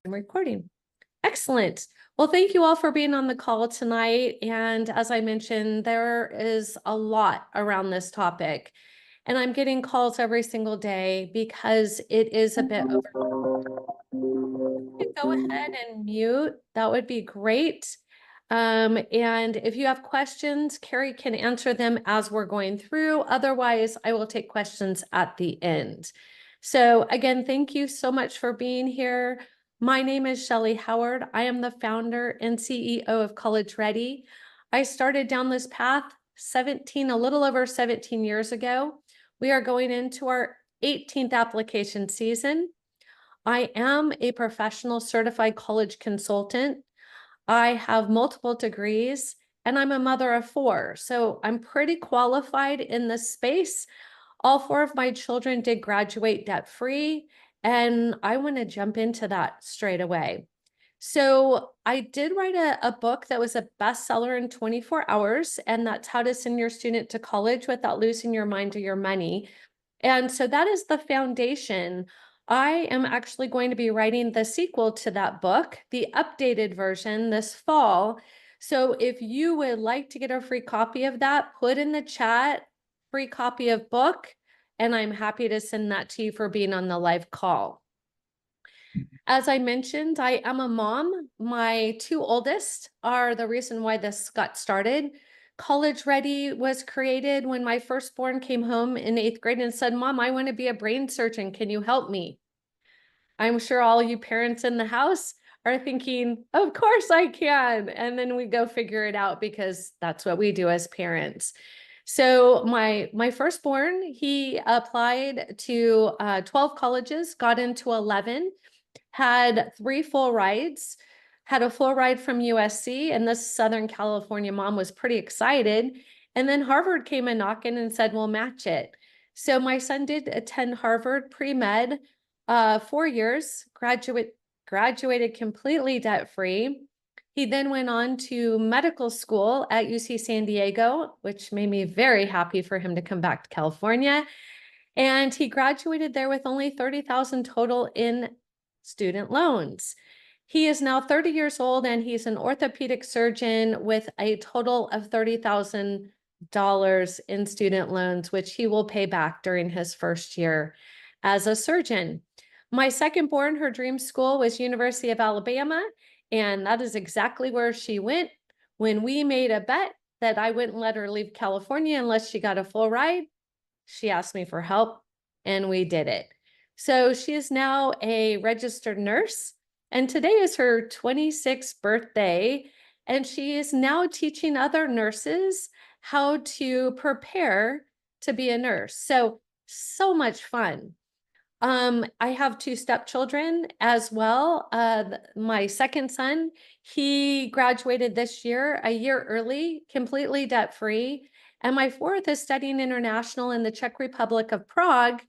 I'm recording. Excellent. Well, thank you all for being on the call tonight. And as I mentioned, there is a lot around this topic. And I'm getting calls every single day because it is a bit overwhelming. Go ahead and mute. That would be great. And if you have questions, Carrie can answer them as we're going through. Otherwise, I will take questions at the end. So again, thank you so much for being here. My name is Shellee Howard. I am the founder and CEO of College Ready. I started down this path a little over 17 years ago. We are going into our 18th application season. I am a professional certified college consultant. I have multiple degrees and I'm a mother of 4. So I'm pretty qualified in this space. All 4 of my children did graduate debt-free, and I want to jump into that straight away. So I did write a book that was a bestseller in 24 hours, and that's how to send your student to college without losing your mind or your money. And so that is the foundation. I am actually going to be writing the sequel to that book, the updated version, this fall. So if you would like to get a free copy of that, put in the chat, free copy of book, and I'm happy to send that to you for being on the live call. As I mentioned, I am a mom. My 2 oldest are the reason why this got started. College Ready was created when my firstborn came home in 8th grade and said, "Mom, I want to be a brain surgeon. Can you help me?" I'm sure all you parents in the house are thinking, of course I can. And then we go figure it out because that's what we do as parents. So my firstborn, he applied to 12 colleges, got into 11, had 3 full rides, had a full ride from USC, and this Southern California mom was pretty excited. And then Harvard came a knocking and said, we'll match it. So my son did attend Harvard pre-med, 4 years, graduated completely debt-free. He then went on to medical school at UC San Diego, which made me very happy for him to come back to California. And he graduated there with only $30,000 total in student loans. He is now 30 years old and he's an orthopedic surgeon with a total of $30,000 in student loans, which he will pay back during his first year as a surgeon. My second born, her dream school was University of Alabama, and that is exactly where she went. When we made a bet that I wouldn't let her leave California unless she got a full ride, she asked me for help, and we did it. So she is now a registered nurse, and today is her 26th birthday, and she is now teaching other nurses how to prepare to be a nurse. So much fun. I have 2 stepchildren as well. My second son, he graduated this year, a year early, completely debt-free. And my 4th is studying international in the Czech Republic of Prague.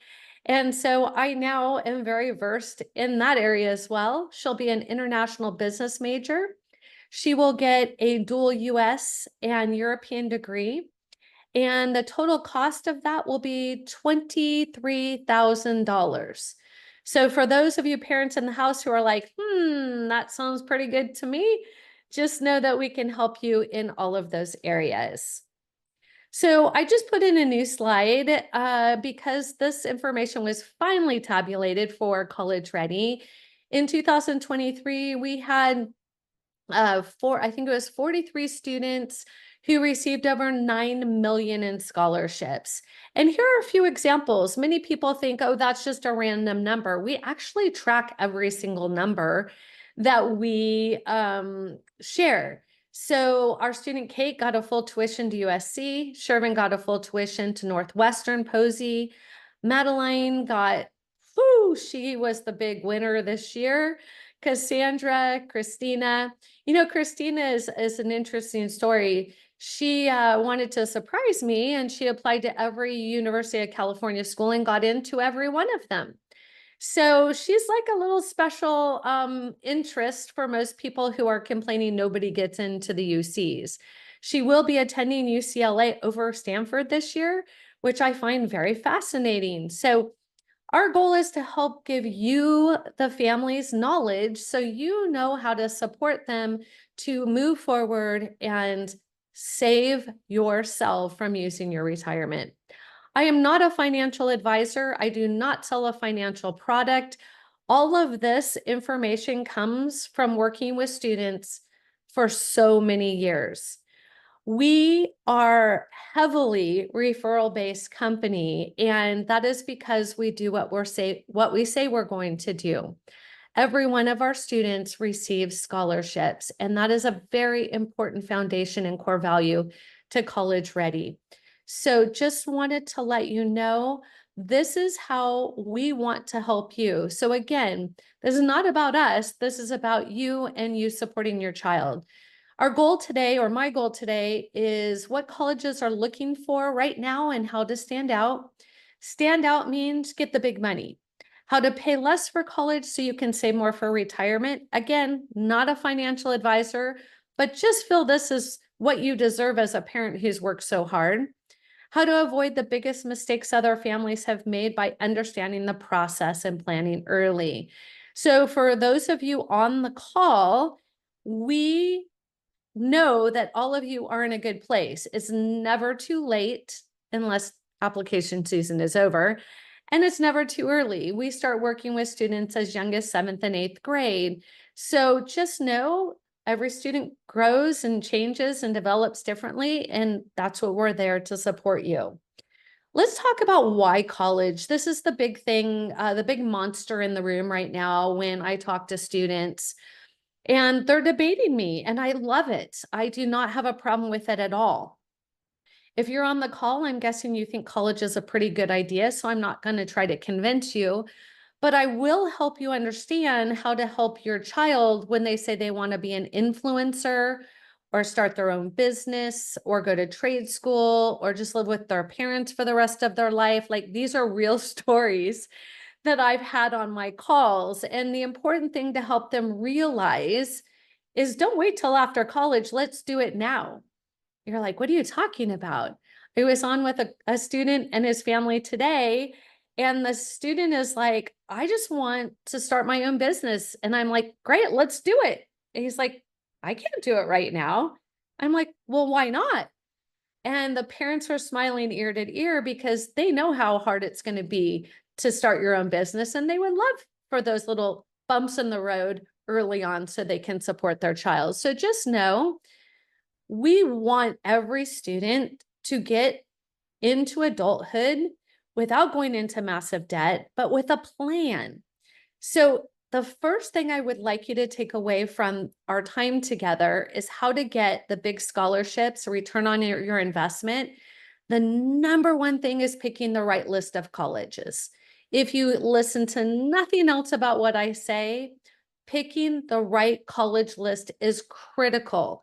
And so I now am very versed in that area as well. She'll be an international business major. She will get a dual US and European degree. And the total cost of that will be $23,000. So for those of you parents in the house who are like, that sounds pretty good to me, just know that we can help you in all of those areas. So I just put in a new slide because this information was finally tabulated for College Ready. In 2023, we had I think it was 43 students who received over 9 million in scholarships. And here are a few examples. Many people think, oh, that's just a random number. We actually track every single number that we share. So our student Kate got a full tuition to USC. Shervin got a full tuition to Northwestern Posey. Madeline got, she was the big winner this year. Cassandra, Christina, Christina is an interesting story. She wanted to surprise me and she applied to every University of California school and got into every one of them. So she's like a little special interest for most people who are complaining nobody gets into the UCs. She will be attending UCLA over Stanford this year, which I find very fascinating. So Our goal is to help give you, the families, knowledge so you know how to support them to move forward and save yourself from using your retirement. I am not a financial advisor. I do not sell a financial product. All of this information comes from working with students for so many years. We are heavily referral-based company, and that is because we do what we say we're going to do. Every one of our students receives scholarships, and that is a very important foundation and core value to College Ready. So just wanted to let you know, this is how we want to help you. So again, this is not about us. This is about you and you supporting your child. Our goal today, or my goal today, is what colleges are looking for right now and how to stand out. Stand out means get the big money. How to pay less for college so you can save more for retirement. Again, not a financial advisor, but just feel this is what you deserve as a parent who's worked so hard. How to avoid the biggest mistakes other families have made by understanding the process and planning early. So for those of you on the call, we know that all of you are in a good place. It's never too late unless application season is over, and it's never too early. We start working with students as young as 7th and 8th grade. So just know every student grows and changes and develops differently, and that's what we're there to support you. Let's talk about why college. This is the big thing, the big monster in the room right now when I talk to students. And they're debating me, and I love it. I do not have a problem with it at all. If you're on the call, I'm guessing you think college is a pretty good idea, so I'm not going to try to convince you, but I will help you understand how to help your child when they say they want to be an influencer or start their own business or go to trade school or just live with their parents for the rest of their life. Like, these are real stories that I've had on my calls. And the important thing to help them realize is don't wait till after college. Let's do it now. You're like, what are you talking about? I was on with a student and his family today, and the student is like, I just want to start my own business. And I'm like, great, let's do it. And he's like, I can't do it right now. I'm like, well, why not? And the parents are smiling ear to ear because they know how hard it's going to be to start your own business. And they would love for those little bumps in the road early on so they can support their child. So just know we want every student to get into adulthood without going into massive debt, but with a plan. So the first thing I would like you to take away from our time together is how to get the big scholarships, return on your investment. The number one thing is picking the right list of colleges. If you listen to nothing else about what I say, picking the right college list is critical.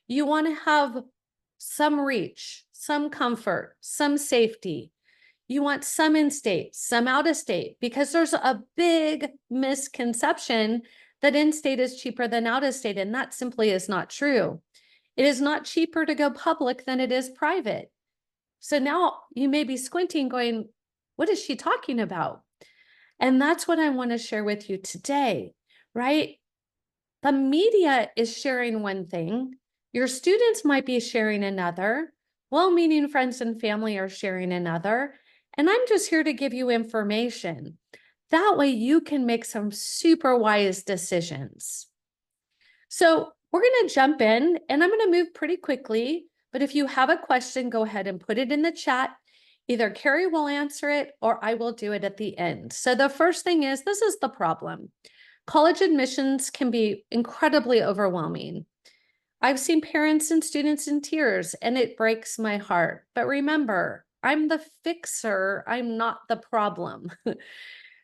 You want to have some reach, some comfort, some safety. You want some in-state, some out-of-state, because there's a big misconception that in-state is cheaper than out-of-state, and that simply is not true. It is not cheaper to go public than it is private. So now you may be squinting going, what is she talking about? And that's what I want to share with you today, right? The media is sharing one thing. Your students might be sharing another. Well-meaning friends and family are sharing another. And I'm just here to give you information. That way you can make some super wise decisions. So we're going to jump in, and I'm going to move pretty quickly. But if you have a question, go ahead and put it in the chat. Either Carrie will answer it or I will do it at the end. So the first thing is, this is the problem. College admissions can be incredibly overwhelming. I've seen parents and students in tears, and it breaks my heart. But remember, I'm the fixer, I'm not the problem.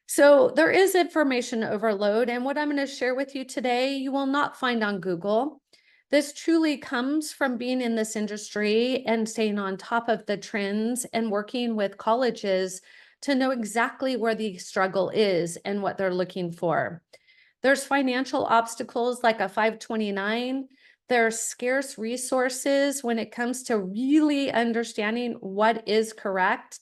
So there is information overload, and what I'm going to share with you today, you will not find on Google. This truly comes from being in this industry and staying on top of the trends and working with colleges to know exactly where the struggle is and what they're looking for. There's financial obstacles like a 529. There are scarce resources when it comes to really understanding what is correct.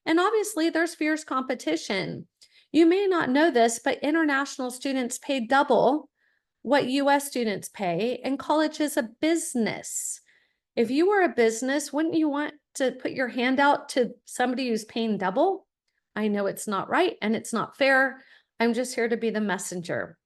And obviously there's fierce competition. You may not know this, but international students pay double what US students pay, and college is a business. If you were a business, wouldn't you want to put your hand out to somebody who's paying double? I know it's not right and it's not fair. I'm just here to be the messenger.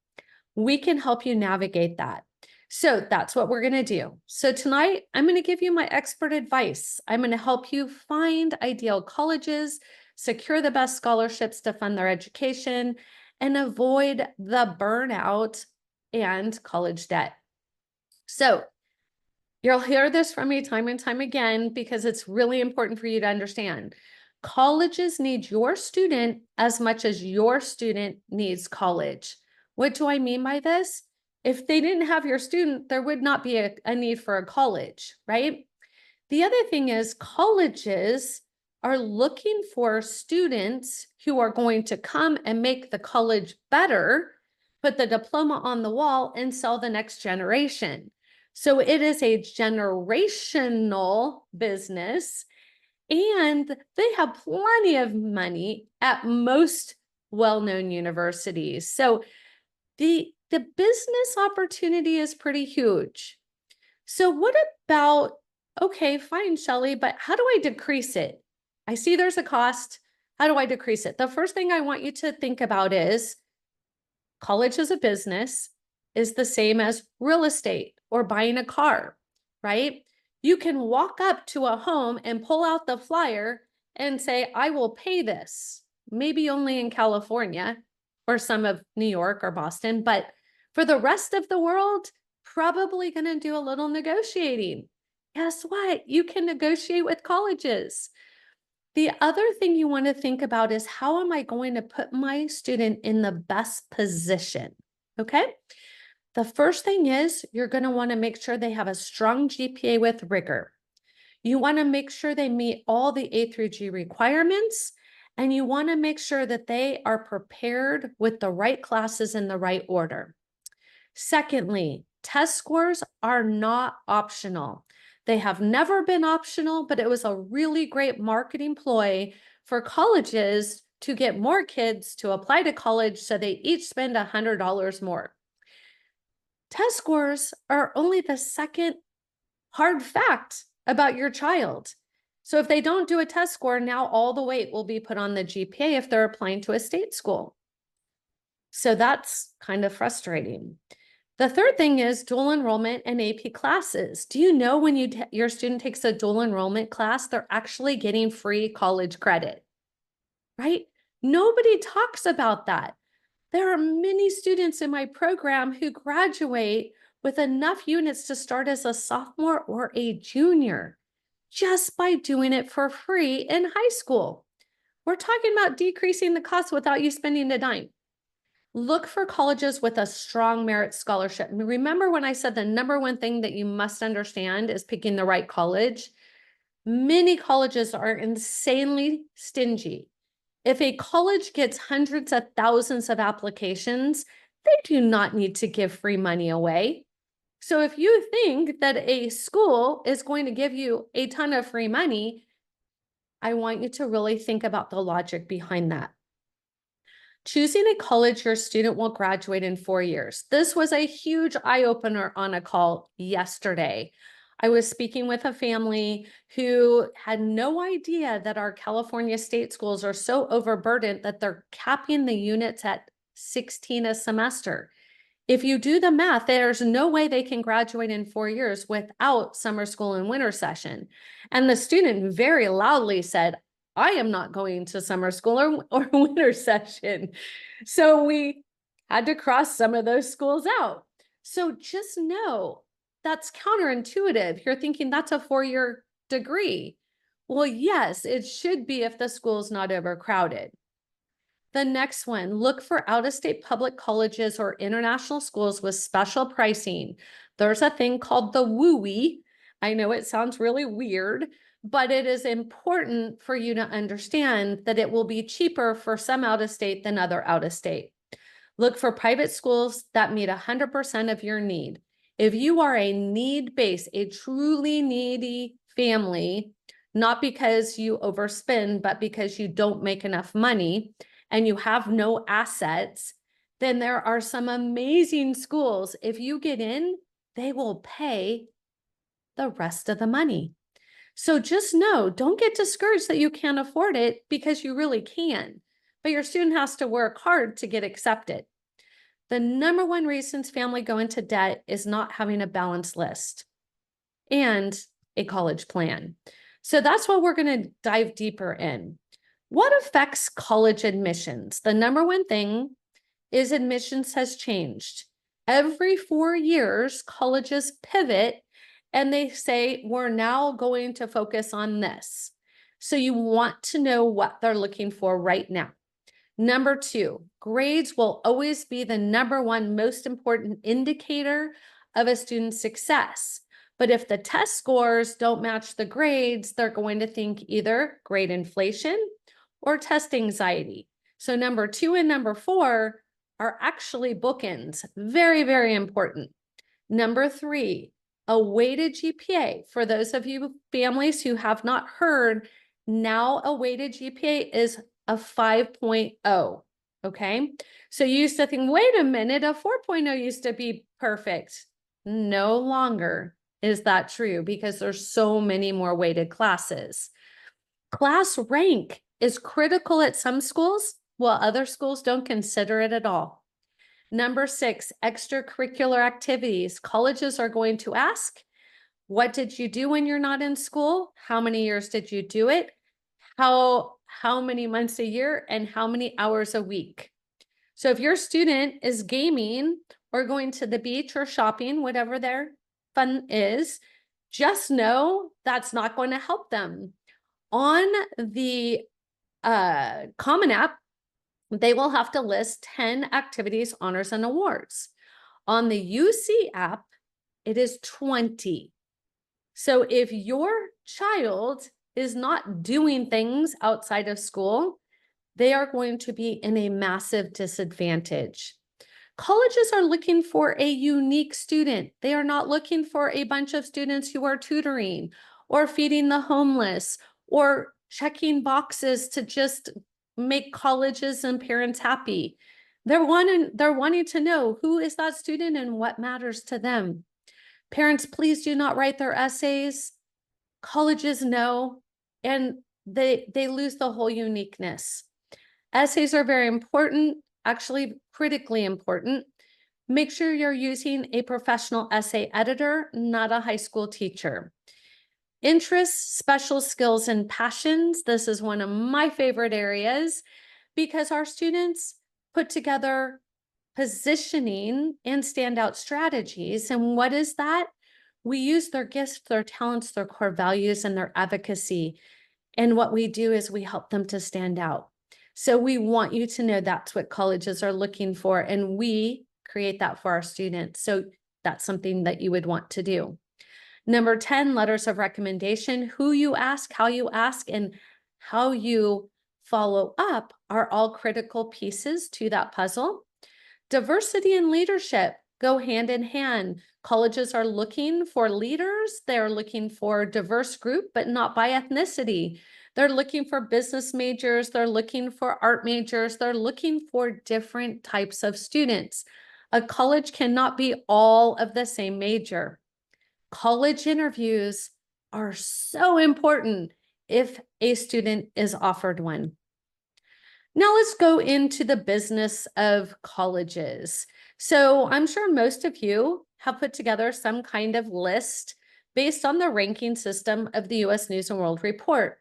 We can help you navigate that. So that's what we're going to do. So tonight, I'm going to give you my expert advice. I'm going to help you find ideal colleges, secure the best scholarships to fund their education, and avoid the burnout and college debt. So you'll hear this from me time and time again because it's really important for you to understand. Colleges need your student as much as your student needs college. What do I mean by this? If they didn't have your student, there would not be a need for a college, right? The other thing is colleges are looking for students who are going to come and make the college better, put the diploma on the wall, and sell the next generation. So it is a generational business, and they have plenty of money at most well-known universities. So the business opportunity is pretty huge. So what about, okay, fine, Shellee, but how do I decrease it? I see there's a cost. How do I decrease it? The first thing I want you to think about is college as a business is the same as real estate or buying a car, right? You can walk up to a home and pull out the flyer and say, I will pay this, maybe only in California or some of New York or Boston, but for the rest of the world, probably going to do a little negotiating. Guess what? You can negotiate with colleges. The other thing you want to think about is how am I going to put my student in the best position? Okay. The first thing is you're going to want to make sure they have a strong GPA with rigor. You want to make sure they meet all the A through G requirements, and you want to make sure that they are prepared with the right classes in the right order. Secondly, test scores are not optional. They have never been optional, but it was a really great marketing ploy for colleges to get more kids to apply to college so they each spend $100 more. Test scores are only the second hard fact about your child. So if they don't do a test score, now all the weight will be put on the GPA if they're applying to a state school. So that's kind of frustrating. The third thing is dual enrollment and AP classes. Do you know when your student takes a dual enrollment class, they're actually getting free college credit, right? Nobody talks about that. There are many students in my program who graduate with enough units to start as a sophomore or a junior just by doing it for free in high school. We're talking about decreasing the cost without you spending a dime. Look for colleges with a strong merit scholarship. Remember when I said the number one thing that you must understand is picking the right college? Many colleges are insanely stingy. If a college gets hundreds of thousands of applications, they do not need to give free money away. So if you think that a school is going to give you a ton of free money, I want you to really think about the logic behind that. Choosing a college your student will graduate in 4 years. This was a huge eye-opener on a call yesterday. I was speaking with a family who had no idea that our California state schools are so overburdened that they're capping the units at 16 a semester. If you do the math, there's no way they can graduate in 4 years without summer school and winter session. And the student very loudly said, I am not going to summer school or winter session. So we had to cross some of those schools out. So just know that's counterintuitive. You're thinking that's a 4-year degree. Well, yes, it should be if the school's not overcrowded. The next one, look for out-of-state public colleges or international schools with special pricing. There's a thing called the WUI. I know it sounds really weird, but it is important for you to understand that it will be cheaper for some out-of-state than other out-of-state. Look for private schools that meet 100% of your need. If you are a need-based, a truly needy family, not because you overspend, but because you don't make enough money, and you have no assets, then there are some amazing schools. If you get in, they will pay the rest of the money. So just know, don't get discouraged that you can't afford it, because you really can, but your student has to work hard to get accepted. The number one reasons family go into debt is not having a balanced list and a college plan. So that's what we're going to dive deeper in. What affects college admissions? The number one thing is admissions has changed. Every 4 years, colleges pivot and they say, we're now going to focus on this. So you want to know what they're looking for right now. Number two, grades will always be the number one most important indicator of a student's success. But if the test scores don't match the grades, they're going to think either grade inflation or test anxiety. So number 2 and number 4 are actually bookends. Very, very important. Number 3, a weighted GPA. For those of you families who have not heard, now a weighted GPA is a 5.0. Okay. So you used to think, wait a minute, a 4.0 used to be perfect. No longer is that true, because there's so many more weighted classes. Class rank is critical at some schools, while other schools don't consider it at all. Number 6, extracurricular activities. Colleges are going to ask, what did you do when you're not in school? How many years did you do it? How many months a year and how many hours a week? So if your student is gaming or going to the beach or shopping, whatever their fun is, just know that's not going to help them. On the Common App, they will have to list 10 activities, honors, and awards. On the UC app, it is 20. So if your child is not doing things outside of school, they are going to be in a massive disadvantage. Colleges are looking for a unique student. They are not looking for a bunch of students who are tutoring or feeding the homeless or checking boxes to just make colleges and parents happy. They're wanting to know who is that student and what matters to them. Parents, please do not write their essays. Colleges know, and they lose the whole uniqueness. Essays are very important, actually critically important. Make sure you're using a professional essay editor, not a high school teacher. Interests, special skills, and passions. This is one of my favorite areas, because our students put together positioning and standout strategies. And what is that? We use their gifts, their talents, their core values, and their advocacy. And what we do is we help them to stand out. So we want you to know that's what colleges are looking for, and we create that for our students. So that's something that you would want to do. Number 10, letters of recommendation. Who you ask, how you ask, and how you follow up are all critical pieces to that puzzle. Diversity and leadership go hand in hand. Colleges are looking for leaders. They're looking for a diverse group, but not by ethnicity. They're looking for business majors. They're looking for art majors. They're looking for different types of students. A college cannot be all of the same major. College interviews are so important if a student is offered one. Now let's go into the business of colleges. So I'm sure most of you have put together some kind of list based on the ranking system of the U.S. News and World Report.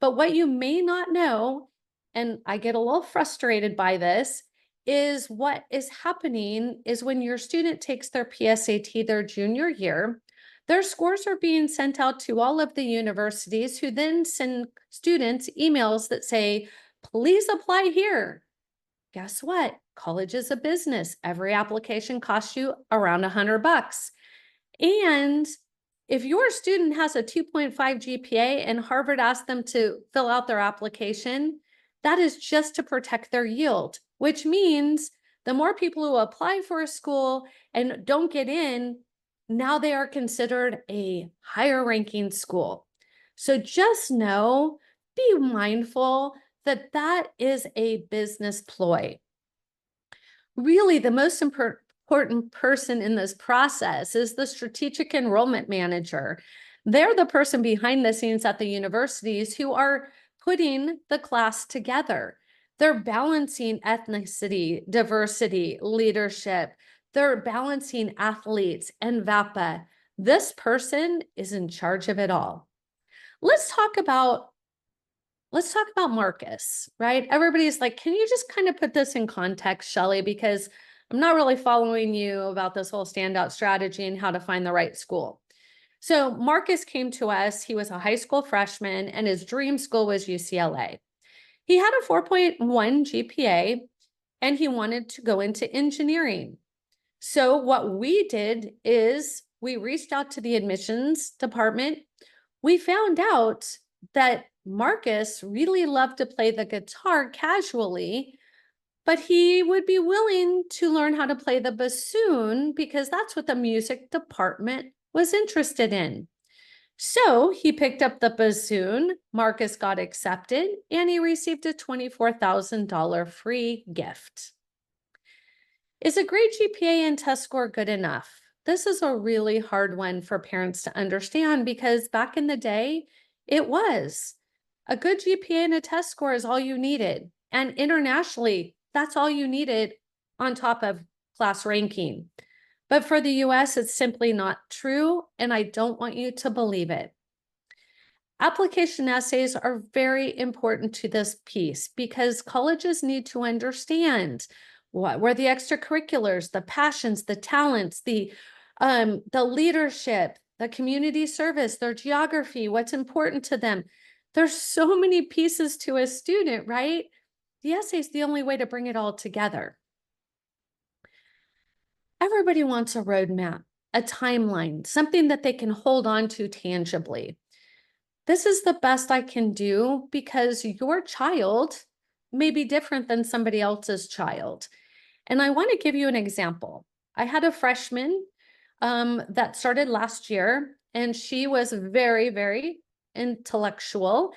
But what you may not know, and I get a little frustrated by this, is what is happening is when your student takes their PSAT their junior year, their scores are being sent out to all of the universities, who then send students emails that say, please apply here. Guess what? College is a business. Every application costs you around $100. And if your student has a 2.5 GPA and Harvard asked them to fill out their application, that is just to protect their yield, which means the more people who apply for a school and don't get in, now they are considered a higher ranking school. So just know, be mindful that that is a business ploy. Really, the most important person in this process is the strategic enrollment manager. They're the person behind the scenes at the universities who are putting the class together. They're balancing ethnicity, diversity, leadership. They're balancing athletes and VAPA. This person is in charge of it all. Let's talk about Marcus, right? Everybody's like, can you just kind of put this in context, Shellee? Because I'm not really following you about this whole standout strategy and how to find the right school. So Marcus came to us. He was a high school freshman and his dream school was UCLA. He had a 4.1 GPA and he wanted to go into engineering. So what we did is we reached out to the admissions department. We found out that Marcus really loved to play the guitar casually, but he would be willing to learn how to play the bassoon because that's what the music department was interested in. So he picked up the bassoon, Marcus got accepted, and he received a $24,000 free gift. Is a great GPA and test score good enough? This is a really hard one for parents to understand because back in the day, it was. A good GPA and a test score is all you needed. And internationally, that's all you needed on top of class ranking. But for the US, it's simply not true, and I don't want you to believe it. Application essays are very important to this piece because colleges need to understand what were the extracurriculars, the passions, the talents, the leadership, the community service, their geography, what's important to them. There's so many pieces to a student, right? The essay is the only way to bring it all together. Everybody wants a roadmap, a timeline, something that they can hold on to tangibly. This is the best I can do because your child may be different than somebody else's child. And I want to give you an example. I had a freshman that started last year, and she was very, very intellectual.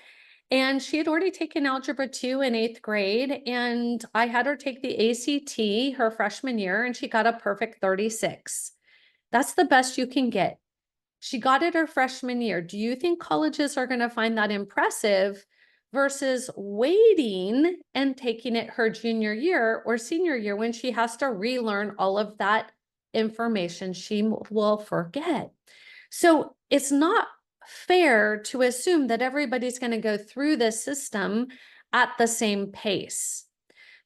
And she had already taken Algebra 2 in 8th grade, and I had her take the ACT her freshman year, and she got a perfect 36. That's the best you can get. She got it her freshman year. Do you think colleges are going to find that impressive versus waiting and taking it her junior year or senior year when she has to relearn all of that information she will forget? So it's not fair to assume that everybody's going to go through this system at the same pace.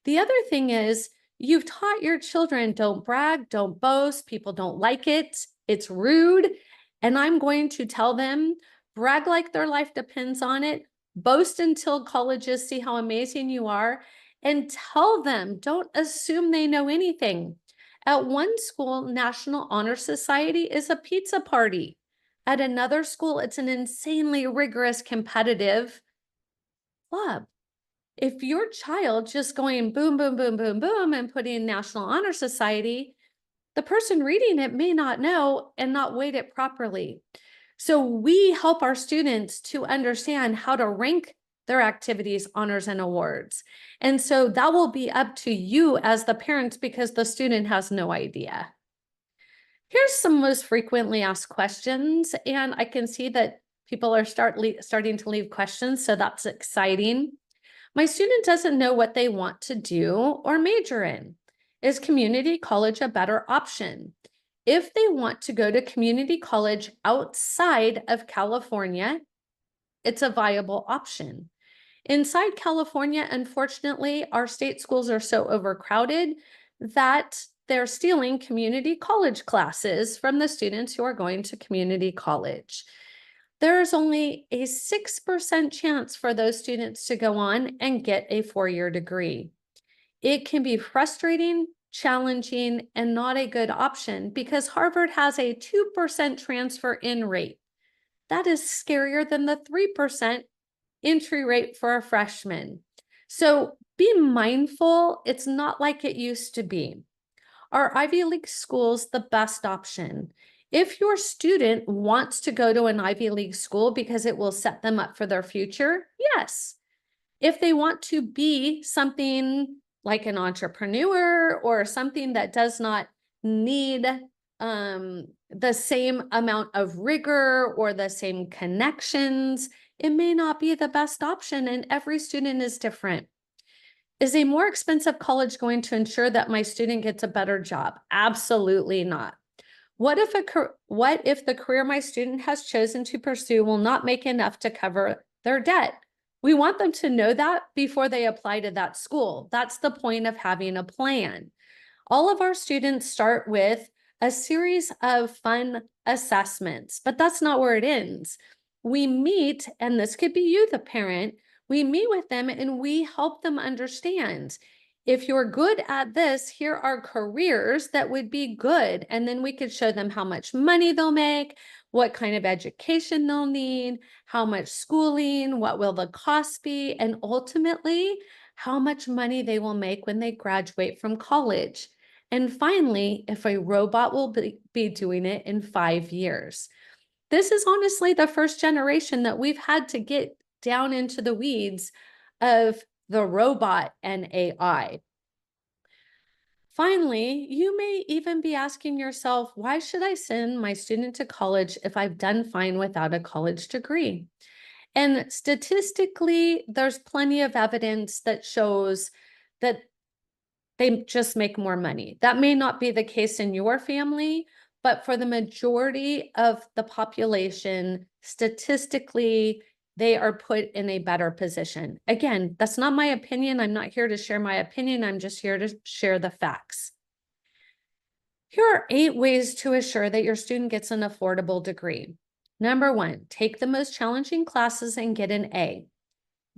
The other thing is you've taught your children, don't brag, don't boast, people don't like it, it's rude. And I'm going to tell them, brag like their life depends on it, boast until colleges see how amazing you are, and tell them, don't assume they know anything. At one school, National Honor Society is a pizza party. At another school, it's an insanely rigorous competitive club. If your child just going boom, boom, boom, boom, boom, and putting National Honor Society, the person reading it may not know and not weight it properly. So we help our students to understand how to rank their activities, honors, and awards. And so that will be up to you as the parents because the student has no idea. Here's some most frequently asked questions, and I can see that people are starting to leave questions, so that's exciting. My student doesn't know what they want to do or major in. Is community college a better option? If they want to go to community college outside of California, it's a viable option. Inside California, unfortunately, our state schools are so overcrowded that they're stealing community college classes from the students who are going to community college. There's only a 6% chance for those students to go on and get a 4-year degree. It can be frustrating, challenging, and not a good option because Harvard has a 2% transfer in rate. That is scarier than the 3% entry rate for a freshman. So be mindful, it's not like it used to be. Are Ivy League schools the best option? If your student wants to go to an Ivy League school because it will set them up for their future, yes. If they want to be something like an entrepreneur or something that does not need the same amount of rigor or the same connections, it may not be the best option, and every student is different. Is a more expensive college going to ensure that my student gets a better job? Absolutely not. What if the career my student has chosen to pursue will not make enough to cover their debt? We want them to know that before they apply to that school. That's the point of having a plan. All of our students start with a series of fun assessments, but that's not where it ends. We meet, and this could be you, the parent, we meet with them and we help them understand. If you're good at this, here are careers that would be good. And then we could show them how much money they'll make, what kind of education they'll need, how much schooling, what will the cost be, and ultimately, how much money they will make when they graduate from college. And finally, if a robot will be doing it in 5 years. This is honestly the first generation that we've had to get down into the weeds of the robot and AI. Finally, you may even be asking yourself, why should I send my student to college if I've done fine without a college degree? And statistically, there's plenty of evidence that shows that they just make more money. That may not be the case in your family, but for the majority of the population, statistically, they are put in a better position. Again, that's not my opinion. I'm not here to share my opinion. I'm just here to share the facts. Here are 8 ways to assure that your student gets an affordable degree. Number 1, take the most challenging classes and get an A.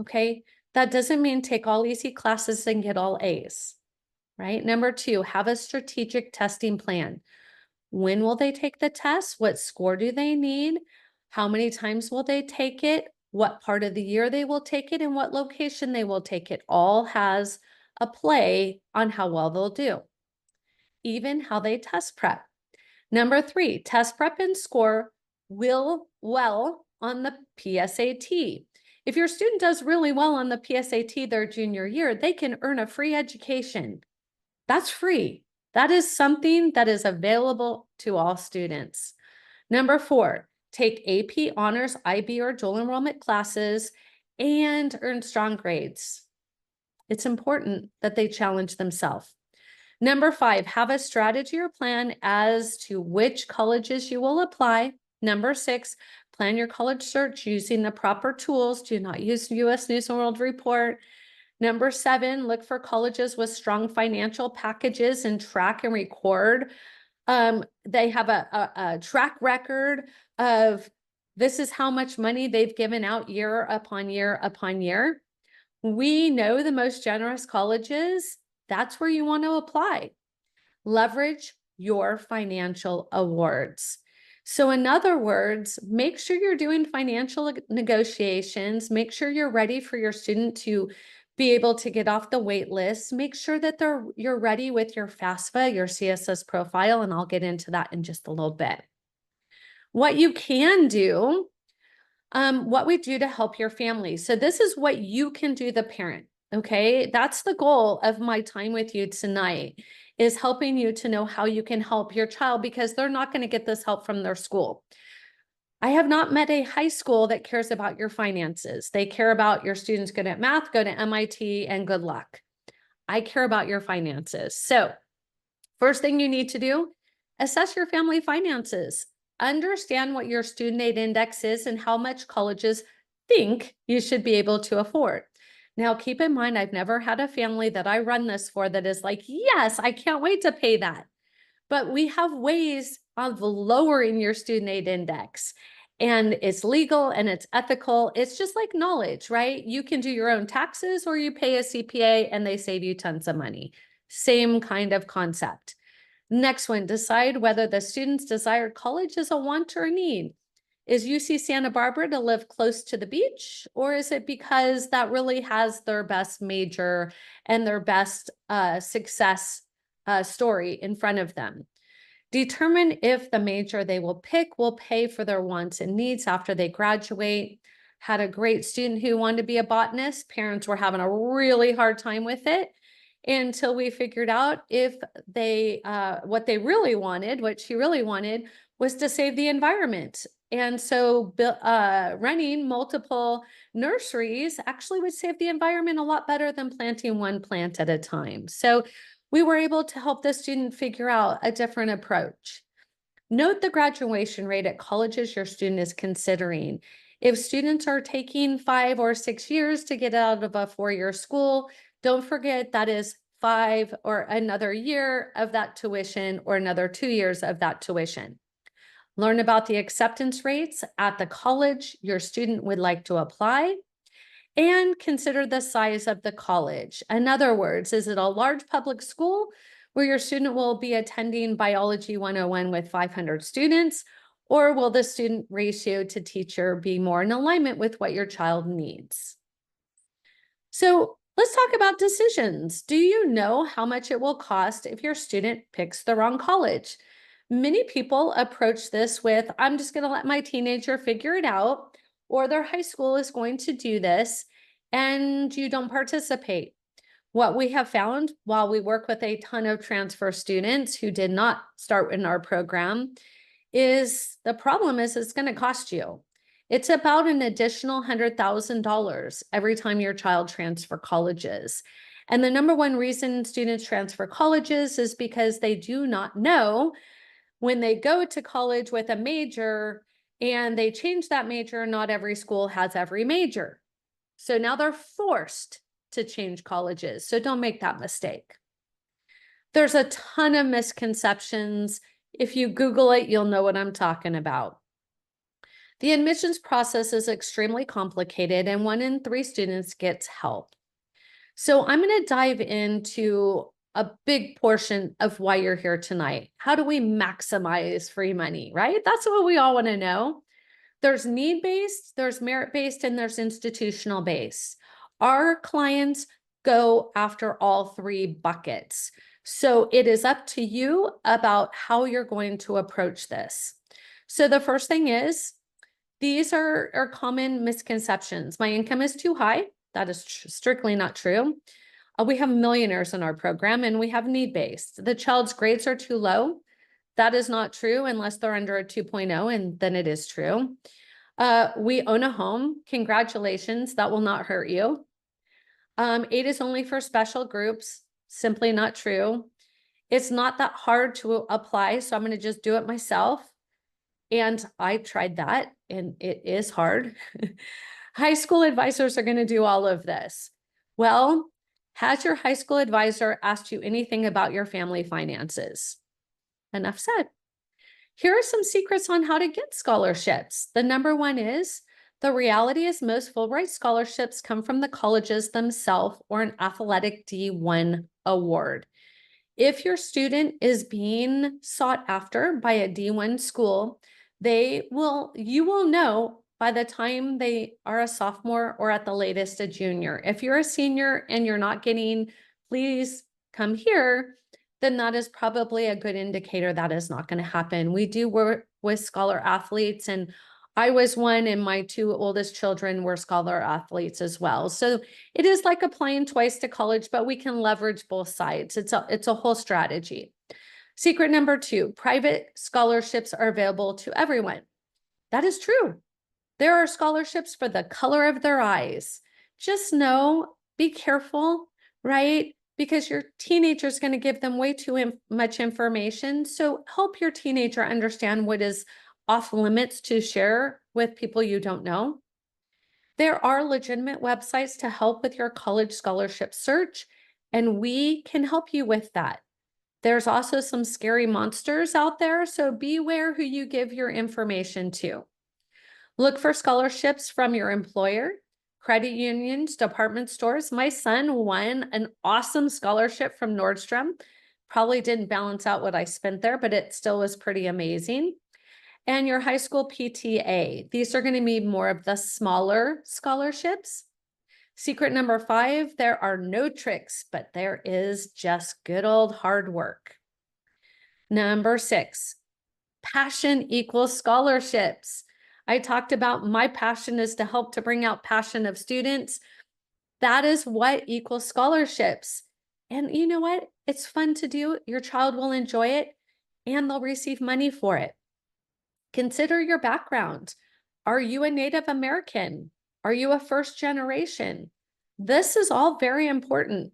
Okay, that doesn't mean take all easy classes and get all A's. Right? Number 2, have a strategic testing plan. When will they take the test? What score do they need? How many times will they take it? What part of the year they will take it and what location they will take it all has a play on how well they'll do. Even how they test prep. Number 3, test prep and score will well on the PSAT. If your student does really well on the PSAT their junior year, they can earn a free education. That's free. That is something that is available to all students. Number 4, take AP, honors, IB, or dual enrollment classes and earn strong grades. It's important that they challenge themselves. Number 5, have a strategy or plan as to which colleges you will apply. Number 6, plan your college search using the proper tools. Do not use US News and World Report. Number 7, look for colleges with strong financial packages and track and record. They have a track record of this is how much money they've given out year upon year upon year. We know the most generous colleges. That's where you want to apply. Leverage your financial awards. So in other words, make sure you're doing financial negotiations. Make sure you're ready for your student to be able to get off the wait list. Make sure that you're ready with your FAFSA, your CSS profile, and I'll get into that in just a little bit. What you can do, what we do to help your family. So this is what you can do, the parent. Okay, that's the goal of my time with you tonight, is helping you to know how you can help your child because they're not going to get this help from their school. I have not met a high school that cares about your finances. They care about your students good at math, go to MIT, and good luck. I care about your finances. So first thing you need to do, assess your family finances. Understand what your student aid index is and how much colleges think you should be able to afford. Now, keep in mind, I've never had a family that I run this for that is like, yes, I can't wait to pay that. But we have ways of lowering your student aid index. And it's legal and it's ethical. It's just like knowledge, right? You can do your own taxes or you pay a CPA and they save you tons of money. Same kind of concept. Next one, decide whether the student's desired college is a want or a need. Is UC Santa Barbara to live close to the beach, or is it because that really has their best major and their best success story in front of them? Determine if the major they will pick will pay for their wants and needs after they graduate. Had a great student who wanted to be a botanist. Parents were having a really hard time with it until we figured out if they, what they really wanted, what she really wanted was to save the environment. And so running multiple nurseries actually would save the environment a lot better than planting one plant at a time. So we were able to help the student figure out a different approach. Note the graduation rate at colleges your student is considering. If students are taking 5 or 6 years to get out of a 4-year school, don't forget that is 5 or another year of that tuition or another 2 years of that tuition. Learn about the acceptance rates at the college your student would like to apply, and consider the size of the college. In other words, is it a large public school where your student will be attending Biology 101 with 500 students, or will the student ratio to teacher be more in alignment with what your child needs? So let's talk about decisions. Do you know how much it will cost if your student picks the wrong college? Many people approach this with, I'm just going to let my teenager figure it out, or their high school is going to do this, and you don't participate. What we have found while we work with a ton of transfer students who did not start in our program is the problem is it's going to cost you. It's about an additional $100,000 every time your child transfer colleges. And the number one reason students transfer colleges is because they do not know when they go to college with a major and they change that major, not every school has every major. So now they're forced to change colleges. So don't make that mistake. There's a ton of misconceptions. If you Google it, you'll know what I'm talking about. The admissions process is extremely complicated, and 1 in 3 students gets help. So I'm going to dive into a big portion of why you're here tonight. How do we maximize free money, right? That's what we all want to know. There's need-based, there's merit-based, and there's institutional-based. Our clients go after all 3 buckets. So it is up to you about how you're going to approach this. So the first thing is, these are common misconceptions. My income is too high. That is strictly not true. We have millionaires in our program, and we have need-based. The child's grades are too low. That is not true unless they're under a 2.0, and then it is true. We own a home. Congratulations. That will not hurt you. 8 is only for special groups. Simply not true. It's not that hard to apply, so I'm going to just do it myself. And I tried that, and it is hard. High school advisors are going to do all of this. Well, has your high school advisor asked you anything about your family finances? Enough said. Here are some secrets on how to get scholarships. The number one is, the reality is most Fulbright scholarships come from the colleges themselves or an athletic D1 award. If your student is being sought after by a D1 school, you will know by the time they are a sophomore or at the latest a junior. If you're a senior and you're not getting, please come here, then that is probably a good indicator that is not going to happen. We do work with scholar athletes, and I was one, and my 2 oldest children were scholar athletes as well. So it is like applying twice to college, but we can leverage both sides. It's a whole strategy. Secret number 2, private scholarships are available to everyone. That is true. There are scholarships for the color of their eyes. Just know, be careful, right? Because your teenager is going to give them way too much information. So help your teenager understand what is off limits to share with people you don't know. There are legitimate websites to help with your college scholarship search, and we can help you with that. There's also some scary monsters out there, so beware who you give your information to. Look for scholarships from your employer, credit unions, department stores. My son won an awesome scholarship from Nordstrom. Probably didn't balance out what I spent there, but it still was pretty amazing. And your high school PTA. These are going to be more of the smaller scholarships. Secret number 5, there are no tricks, but there is just good old hard work. Number 6, passion equals scholarships. I talked about my passion is to help to bring out passion of students. That is what equals scholarships. And you know what? It's fun to do. Your child will enjoy it and they'll receive money for it. Consider your background. Are you a Native American? Are you a first generation? This is all very important.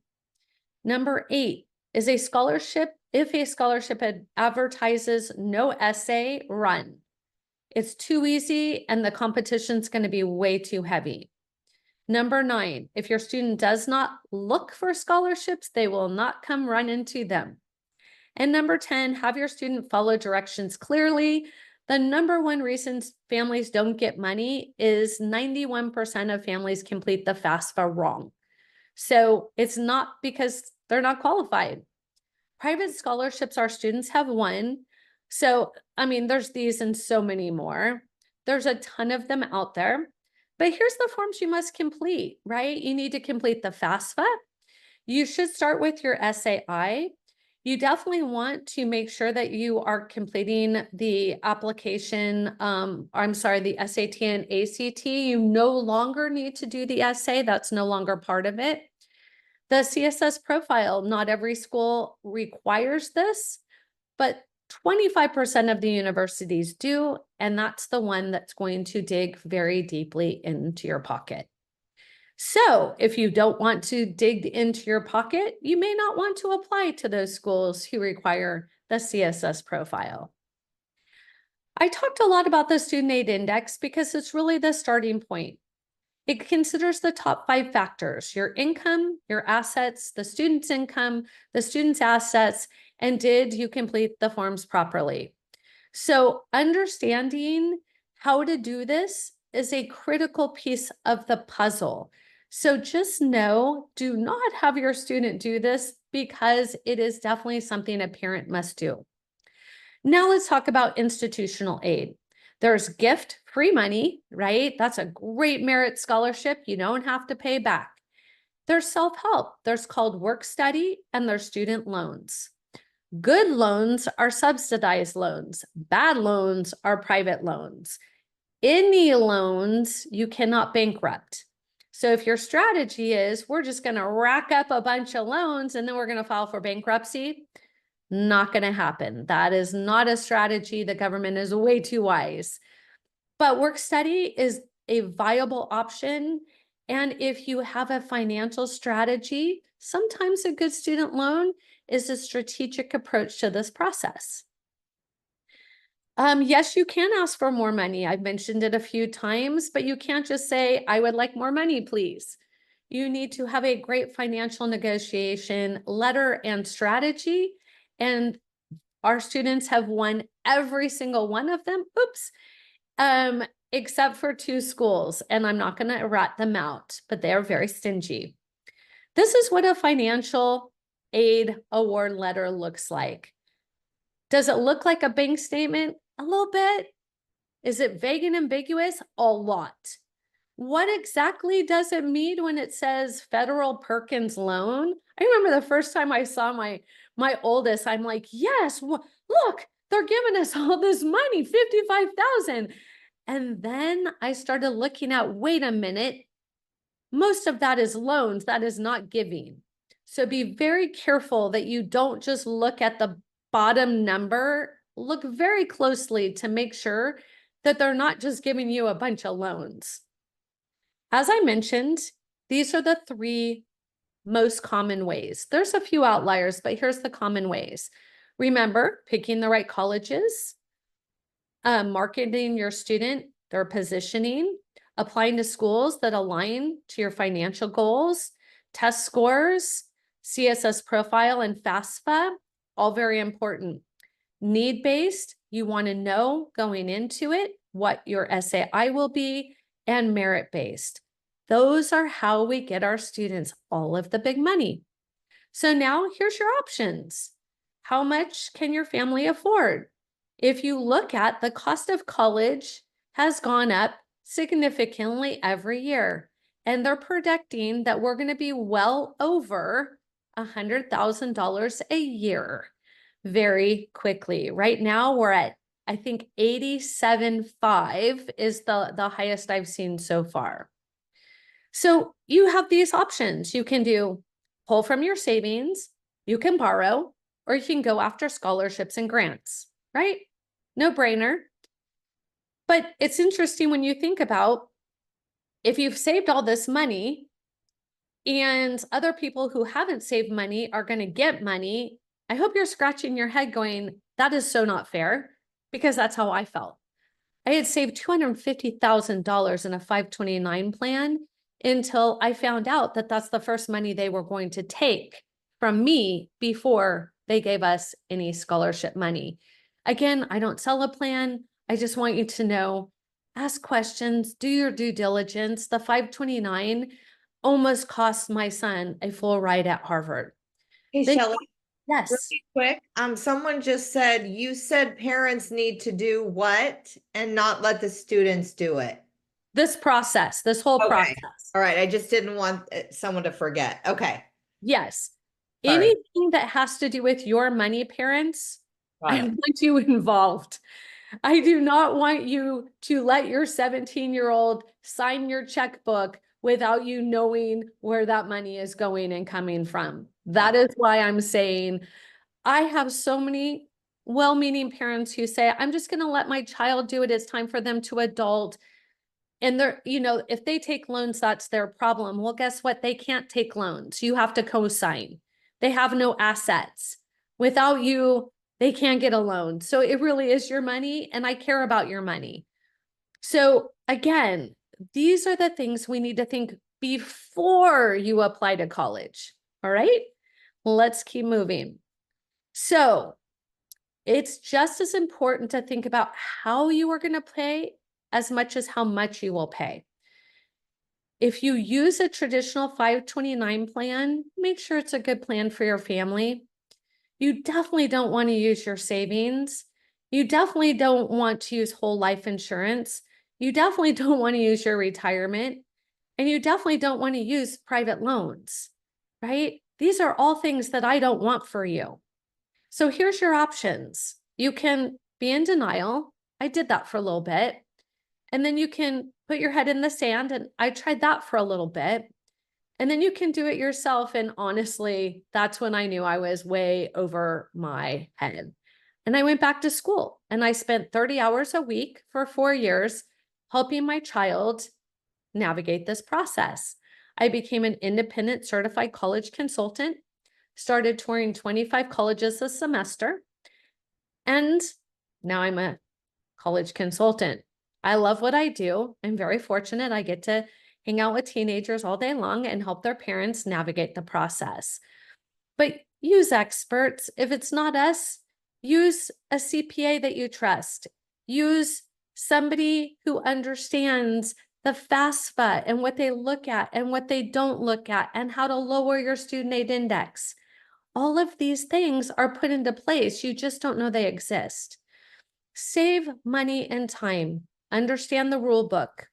Number 8 is a scholarship. If a scholarship advertises no essay, run. It's too easy and the competition's going to be way too heavy. Number 9, if your student does not look for scholarships, they will not come run into them. And number 10, have your student follow directions clearly. The number one reason families don't get money is 91% of families complete the FAFSA wrong. So it's not because they're not qualified. Private scholarships our students have won. So, I mean, there's these and so many more. There's a ton of them out there. But here's the forms you must complete, right? You need to complete the FAFSA. You should start with your SAI. You definitely want to make sure that you are completing the application, the SAT and ACT. You no longer need to do the essay. That's no longer part of it. The CSS profile, not every school requires this, but 25% of the universities do, and that's the one that's going to dig very deeply into your pocket. So if you don't want to dig into your pocket, you may not want to apply to those schools who require the CSS profile. I talked a lot about the student aid index because it's really the starting point. It considers the top 5 factors: your income, your assets, the student's income, the student's assets, and did you complete the forms properly? So understanding how to do this is a critical piece of the puzzle. So just know, do not have your student do this because it is definitely something a parent must do. Now let's talk about institutional aid. There's gift free money, right? That's a great merit scholarship. You don't have to pay back. There's self-help. There's called work study and there's student loans. Good loans are subsidized loans. Bad loans are private loans. Any loans you cannot bankrupt. So if your strategy is we're just going to rack up a bunch of loans and then we're going to file for bankruptcy, not going to happen. That is not a strategy. The government is way too wise. But work study is a viable option. And if you have a financial strategy, sometimes a good student loan is a strategic approach to this process. Yes, you can ask for more money. I've mentioned it a few times, but you can't just say, I would like more money, please. You need to have a great financial negotiation letter and strategy. And our students have won every single one of them. Oops. Except for 2 schools, and I'm not going to rat them out, but they are very stingy. This is what a financial aid award letter looks like. Does it look like a bank statement? A little bit. Is it vague and ambiguous? A lot. What exactly does it mean when it says Federal Perkins loan? I remember the first time I saw my oldest, I'm like, yes, look, they're giving us all this money, $55,000. And then I started looking at, wait a minute, most of that is loans, that is not giving. So be very careful that you don't just look at the bottom number, look very closely to make sure that they're not just giving you a bunch of loans. As I mentioned, these are the 3 most common ways. There's a few outliers, but here's the common ways. Remember, picking the right colleges, marketing your student, their positioning, applying to schools that align to your financial goals, test scores, CSS profile, and FAFSA, all very important. Need-based, you want to know going into it what your SAI will be, and merit-based. Those are how we get our students all of the big money. So now here's your options. How much can your family afford? If you look at the cost of college has gone up significantly every year, and they're predicting that we're going to be well over $100,000 a year very quickly. Right now we're at I think 87.5 is the highest I've seen so far. So you have these options. You can do pull from your savings, you can borrow, or you can go after scholarships and grants, right? No brainer. But it's interesting when you think about if you've saved all this money and other people who haven't saved money are going to get money, I hope you're scratching your head going, that is so not fair, because that's how I felt. I had saved $250,000 in a 529 plan until I found out that that's the first money they were going to take from me before they gave us any scholarship money. Again, I don't sell a plan. I just want you to know, ask questions, do your due diligence. The 529 almost cost my son a full ride at Harvard. Hey, Then, Shellee, yes, really quick. Someone just said, you said parents need to do what and not let the students do it. this process, this whole Okay. process. All right. I just didn't want someone to forget. Okay. Yes. Sorry. Anything that has to do with your money, parents, Got I it. want you involved. I do not want you to let your 17-year-old sign your checkbook without you knowing where that money is going and coming from. That is why I'm saying I have so many well-meaning parents who say, I'm just going to let my child do it. It's time for them to adult. And they're, if they take loans, that's their problem. Well, guess what? They can't take loans. You have to co-sign. They have no assets. Without you, they can't get a loan. So it really is your money, and I care about your money. So again, these are the things we need to think before you apply to college. All right, let's keep moving. So it's just as important to think about how you are going to pay as much as how much you will pay. If you use a traditional 529 plan, make sure it's a good plan for your family. You definitely don't want to use your savings. You definitely don't want to use whole life insurance. You definitely don't want to use your retirement. And you definitely don't want to use private loans, right? These are all things that I don't want for you. So here's your options. You can be in denial. I did that for a little bit. And then you can put your head in the sand. And I tried that for a little bit. And then you can do it yourself. And honestly, that's when I knew I was way over my head. And I went back to school and I spent 30 hours a week for 4 years helping my child navigate this process. I became an independent certified college consultant, started touring 25 colleges a semester, and now I'm a college consultant. I love what I do. I'm very fortunate. I get to hang out with teenagers all day long and help their parents navigate the process. But use experts. If it's not us, use a CPA that you trust. Use somebody who understands the FAFSA and what they look at and what they don't look at and how to lower your student aid index. All of these things are put into place. You just don't know they exist. Save money and time. Understand the rule book.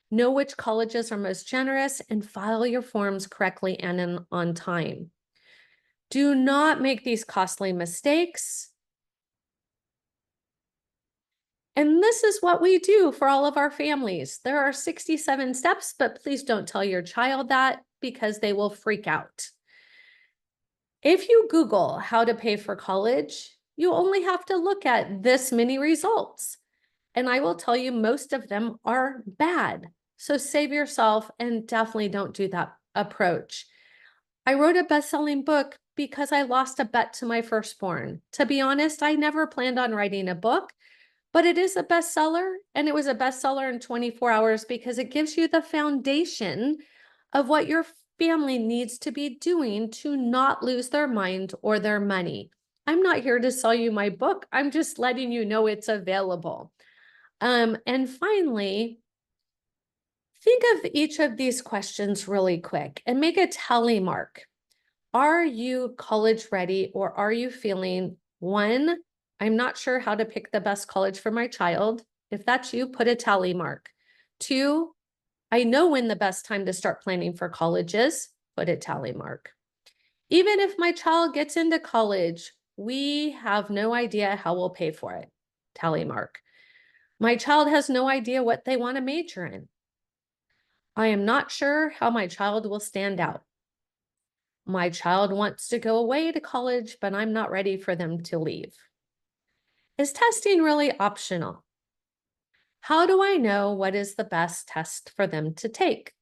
Know which colleges are most generous and file your forms correctly and on time. Do not make these costly mistakes. And this is what we do for all of our families. There are 67 steps, but please don't tell your child that because they will freak out. If you Google how to pay for college, you only have to look at this many results. And I will tell you, most of them are bad. So save yourself and definitely don't do that approach. I wrote a best-selling book because I lost a bet to my firstborn. To be honest, I never planned on writing a book, but it is a bestseller, and it was a bestseller in 24 hours because it gives you the foundation of what your family needs to be doing to not lose their mind or their money. I'm not here to sell you my book. I'm just letting you know it's available. And finally, think of each of these questions really quick and make a tally mark. Are you college ready, or are you feeling, one, I'm not sure how to pick the best college for my child? If that's you, put a tally mark. Two, I know when the best time to start planning for college is, put a tally mark. Even if my child gets into college, we have no idea how we'll pay for it. tally mark. My child has no idea what they want to major in. I am not sure how my child will stand out. My child wants to go away to college, but I'm not ready for them to leave. Is testing really optional? How do I know what is the best test for them to take?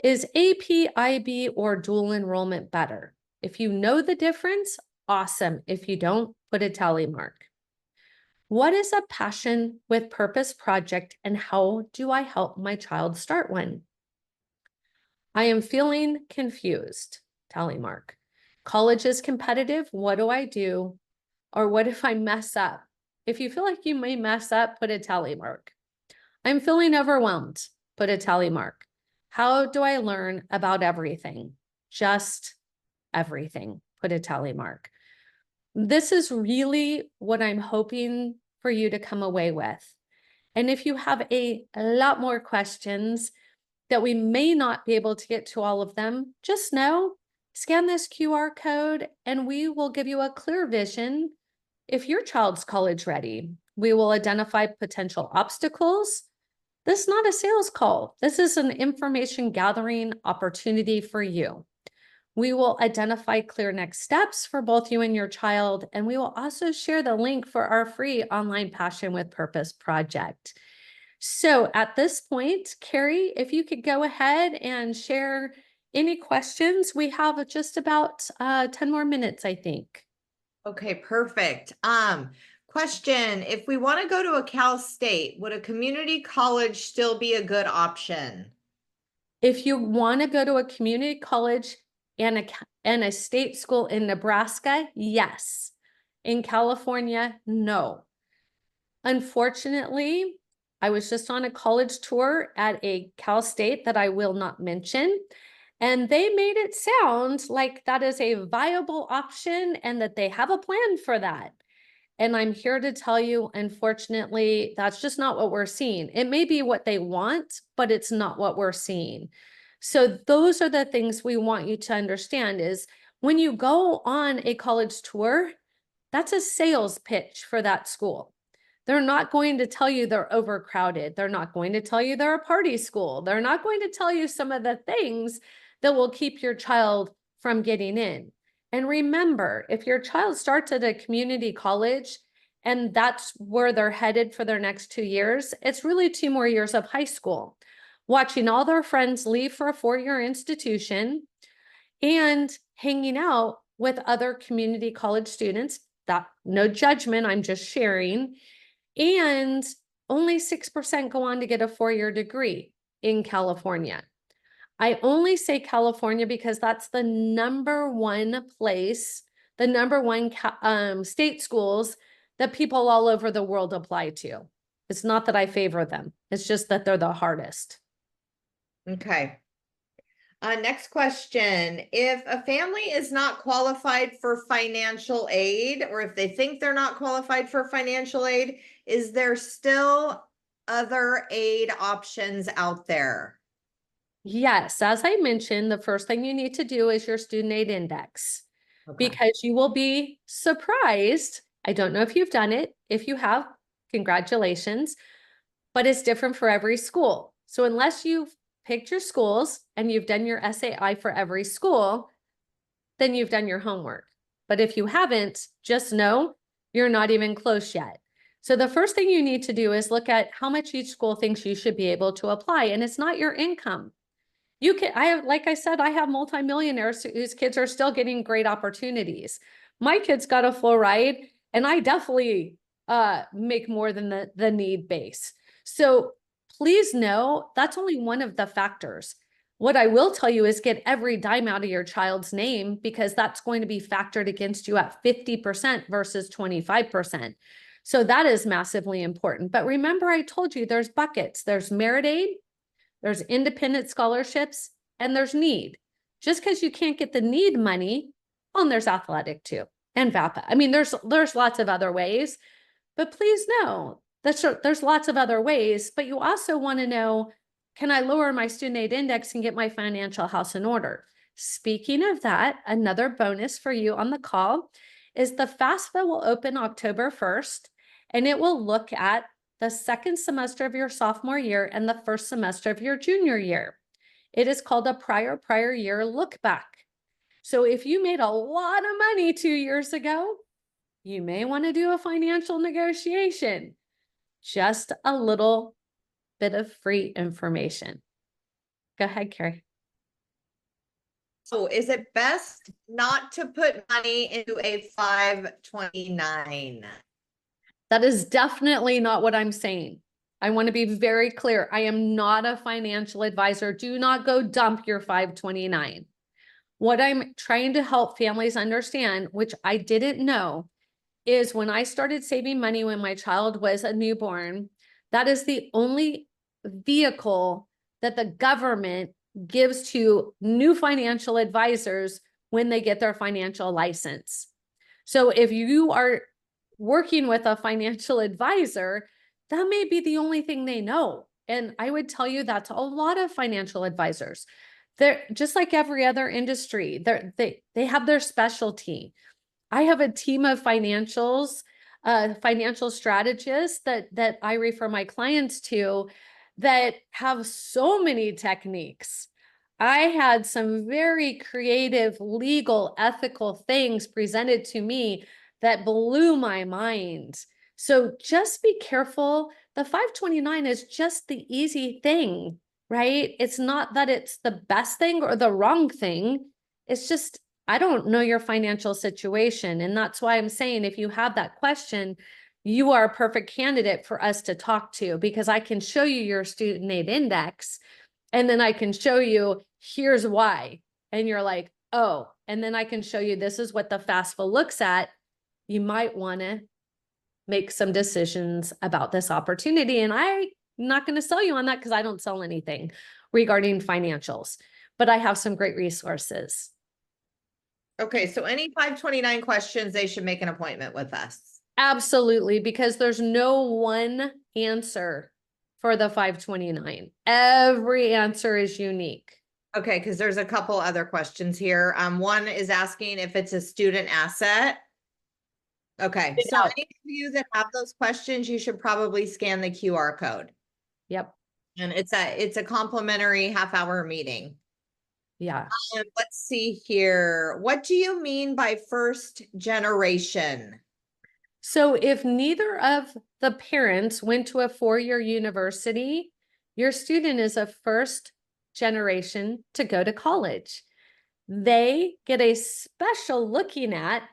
Is AP, IB, or dual enrollment better? If you know the difference, awesome. If you don't, put a tally mark. What is a passion with purpose project and how do I help my child start one? I am feeling confused, tally mark. College is competitive. What do I do? Or what if I mess up? If you feel like you may mess up, put a tally mark. I'm feeling overwhelmed, put a tally mark. How do I learn about everything? Just everything, put a tally mark. This is really what I'm hoping for you to come away with. And if you have a lot more questions that we may not be able to get to all of them, just know, scan this QR code and we will give you a clear vision if your child's college ready. We will identify potential obstacles. This is not a sales call. This is an information gathering opportunity for you. We will identify clear next steps for both you and your child, and we will also share the link for our free online Passion with Purpose project. So at this point, Carrie, if you could go ahead and share any questions, we have just about 10 more minutes, I think. Okay, perfect. Question, if we want to go to a Cal State, would a community college still be a good option? If you want to go to a community college and a state school in Nebraska, yes. In California, no. Unfortunately, I was just on a college tour at a Cal State that I will not mention, and they made it sound like that is a viable option and that they have a plan for that. And I'm here to tell you, unfortunately, that's just not what we're seeing. It may be what they want, but it's not what we're seeing. So those are the things we want you to understand is when you go on a college tour, that's a sales pitch for that school. They're not going to tell you they're overcrowded. They're not going to tell you they're a party school. They're not going to tell you some of the things that will keep your child from getting in. And remember, if your child starts at a community college and that's where they're headed for their next 2 years, it's really 2 more years of high school. Watching all their friends leave for a 4-year institution and hanging out with other community college students. That no judgment, I'm just sharing. And only 6% go on to get a 4-year degree in California. I only say California because that's the #1 place, the #1 state schools that people all over the world apply to. It's not that I favor them. It's just that they're the hardest. Okay. Next question. If a family is not qualified for financial aid, or if they think they're not qualified for financial aid, is there still other aid options out there? Yes, as I mentioned, the first thing you need to do is your student aid index. Okay. Because you will be surprised. I don't know if you've done it. If you have, congratulations, but it's different for every school. So unless you've picked your schools and you've done your SAI for every school, then you've done your homework. But if you haven't, just know you're not even close yet. So the first thing you need to do is look at how much each school thinks you should be able to apply, and it's not your income. You can, like I said, I have multimillionaires whose kids are still getting great opportunities. My kids got a full ride and I definitely make more than the need base. So please know that's only one of the factors. What I will tell you is get every dime out of your child's name because that's going to be factored against you at 50% versus 25%. So that is massively important. But remember, I told you there's buckets. There's merit aid, there's independent scholarships, and there's need. Just because you can't get the need money, well, and there's athletic too, and VAPA. I mean, there's lots of other ways, but please know that there's lots of other ways, but you also want to know, can I lower my student aid index and get my financial house in order? Speaking of that, another bonus for you on the call is the FAFSA will open October 1st. and it will look at the second semester of your sophomore year and the first semester of your junior year. It is called a prior year look back. So if you made a lot of money 2 years ago, you may want to do a financial negotiation. Just a little bit of free information. Go ahead, Carrie. So is it best not to put money into a 529? That is definitely not what I'm saying. I want to be very clear. I am not a financial advisor. Do not go dump your 529. What I'm trying to help families understand, which I didn't know, is when I started saving money when my child was a newborn, that is the only vehicle that the government gives to new financial advisors when they get their financial license. So if you are working with a financial advisor, that may be the only thing they know. And I would tell you that to a lot of financial advisors. They're just like every other industry. They have their specialty. I have a team of financial strategists that I refer my clients to that have so many techniques. I had some very creative, legal, ethical things presented to me that blew my mind. So just be careful. The 529 is just the easy thing, right? It's not that it's the best thing or the wrong thing. It's just, I don't know your financial situation. And that's why I'm saying, if you have that question, you are a perfect candidate for us to talk to, because I can show you your student aid index, and then I can show you, here's why. And you're like, oh, and then I can show you, this is what the FAFSA looks at. You might want to make some decisions about this opportunity. And I'm not going to sell you on that because I don't sell anything regarding financials, but I have some great resources. Okay, so any 529 questions, they should make an appointment with us. Absolutely, because there's no one answer for the 529. Every answer is unique. Okay, because there's a couple other questions here. One is asking if it's a student asset. Okay, so any of you that have those questions, you should probably scan the QR code. Yep. And it's a complimentary half-hour meeting. Yeah. Let's see here. What do you mean by first generation? So if neither of the parents went to a four-year university, your student is a first generation to go to college. They get a special looking at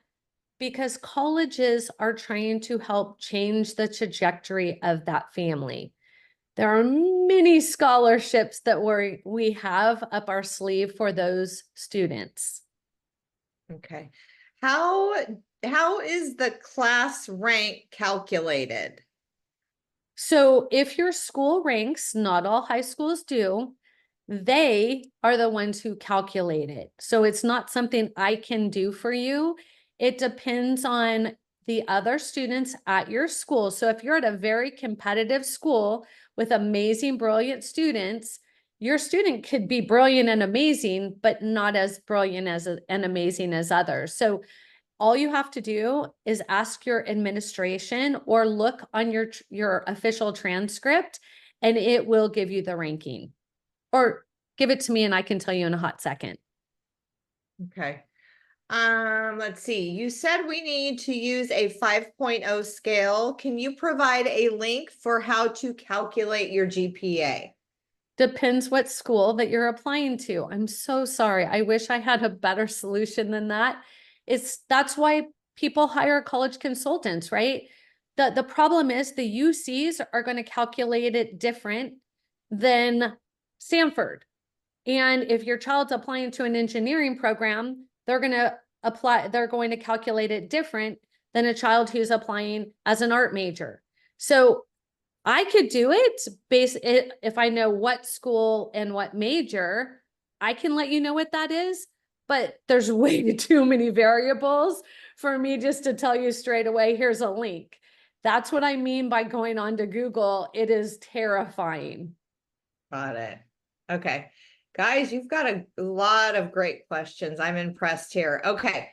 because colleges are trying to help change the trajectory of that family. There are many scholarships that we have up our sleeve for those students. Okay. How is the class rank calculated? So if your school ranks, not all high schools do, they are the ones who calculate it. So it's not something I can do for you. It depends on the other students at your school. So if you're at a very competitive school with amazing, brilliant students, your student could be brilliant and amazing, but not as brilliant and amazing as others. So all you have to do is ask your administration or look on your official transcript, and it will give you the ranking. Or give it to me and I can tell you in a hot second. Okay. Let's see. You said we need to use a 5.0 scale. Can you provide a link for how to calculate your GPA? Depends what school that you're applying to. I'm so sorry. I wish I had a better solution than that. That's why people hire college consultants, right? The problem is the UCs are going to calculate it different than Stanford. And if your child's applying to an engineering program, they're going to calculate it different than a child who's applying as an art major. So I could do it if I know what school and what major, I can let you know what that is, but there's way too many variables for me just to tell you straight away, here's a link. That's what I mean by going on to Google. It is terrifying. Got it. Okay. Guys, you've got a lot of great questions. I'm impressed here. Okay,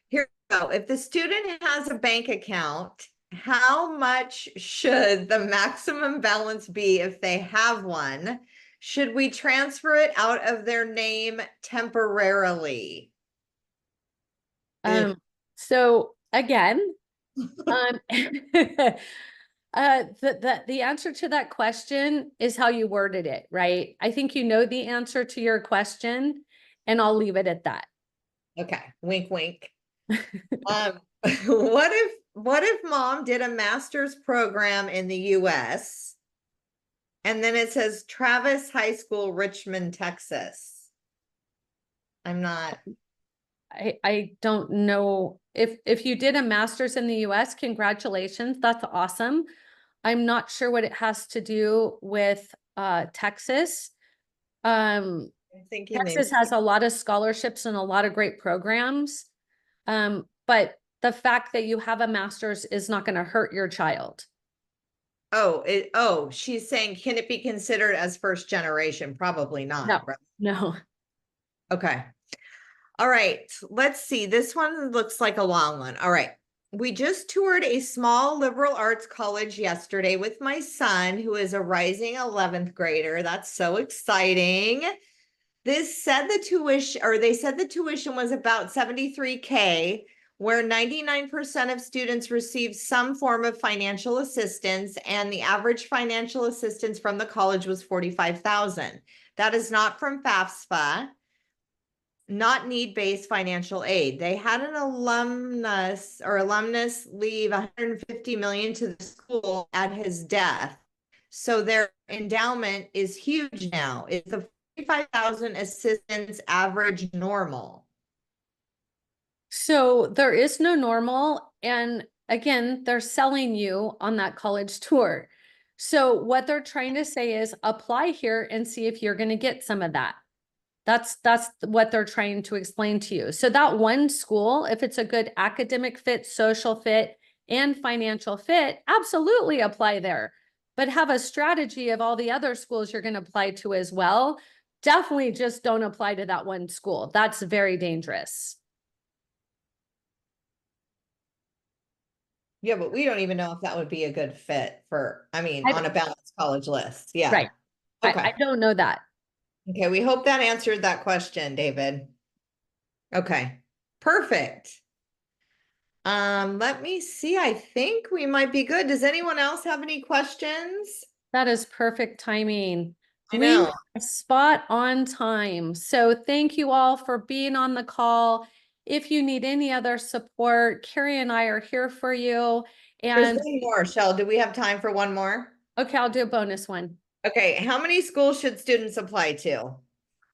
here we go. If the student has a bank account how much should the maximum balance be if they have one? Should we transfer it out of their name temporarily? Ugh. So again, the answer to that question is how you worded it, right? I think you know the answer to your question, and I'll leave it at that. Okay, wink, wink. What if mom did a master's program in the US and then it says Travis High School, Richmond, Texas? I'm not. I don't know if you did a master's in the US, congratulations. That's awesome. I'm not sure what it has to do with Texas. I'm thinking Texas has a lot of scholarships and a lot of great programs. But the fact that you have a master's is not going to hurt your child. She's saying, can it be considered as first generation? Probably not. No, Right? no. Okay. All right. Let's see. This one looks like a long one. All right. We just toured a small liberal arts college yesterday with my son, who is a rising 11th grader. That's so exciting. They said the tuition was about $73K, where 99% of students receive some form of financial assistance, and the average financial assistance from the college was $45,000. That is not from FAFSA, not need-based financial aid. They had an alumnus leave $150 million to the school at his death. So their endowment is huge now. Is the 45,000 assistance average normal? So there is no normal. And again, they're selling you on that college tour. So what they're trying to say is apply here and see if you're going to get some of that. That's what they're trying to explain to you. So that one school, if it's a good academic fit, social fit, and financial fit, absolutely apply there. But have a strategy of all the other schools you're going to apply to as well. Definitely just don't apply to that one school. That's very dangerous. Yeah, but we don't even know if that would be a good fit on a balanced college list. Yeah. Right. Okay. I don't know that. Okay, we hope that answered that question, David. Okay, perfect. Let me see. I think we might be good. Does anyone else have any questions? That is perfect timing. I We know. are spot on time. So thank you all for being on the call. If you need any other support, Carrie and I are here for you. There's And one more, Shell. Do we have time for one more? okay, I'll do a bonus one. Okay, how many schools should students apply to?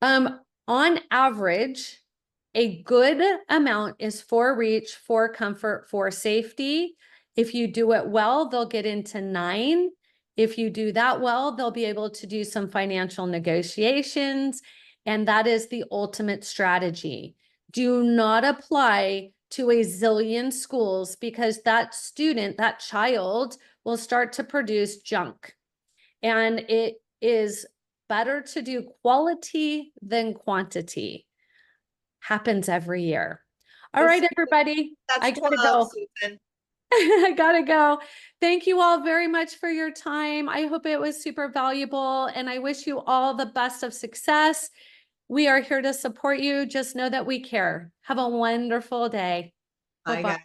On average, a good amount is for reach, for comfort, for safety. If you do it well, they'll get into 9. If you do that well, they'll be able to do some financial negotiations. And that is the ultimate strategy. Do not apply to a zillion schools because that student, that child will start to produce junk. And it is better to do quality than quantity. Happens every year. All right, everybody. I gotta go. Susan. I gotta go. Thank you all very much for your time. I hope it was super valuable and I wish you all the best of success. We are here to support you. Just know that we care. Have a wonderful day. Bye, Bye-bye. guys.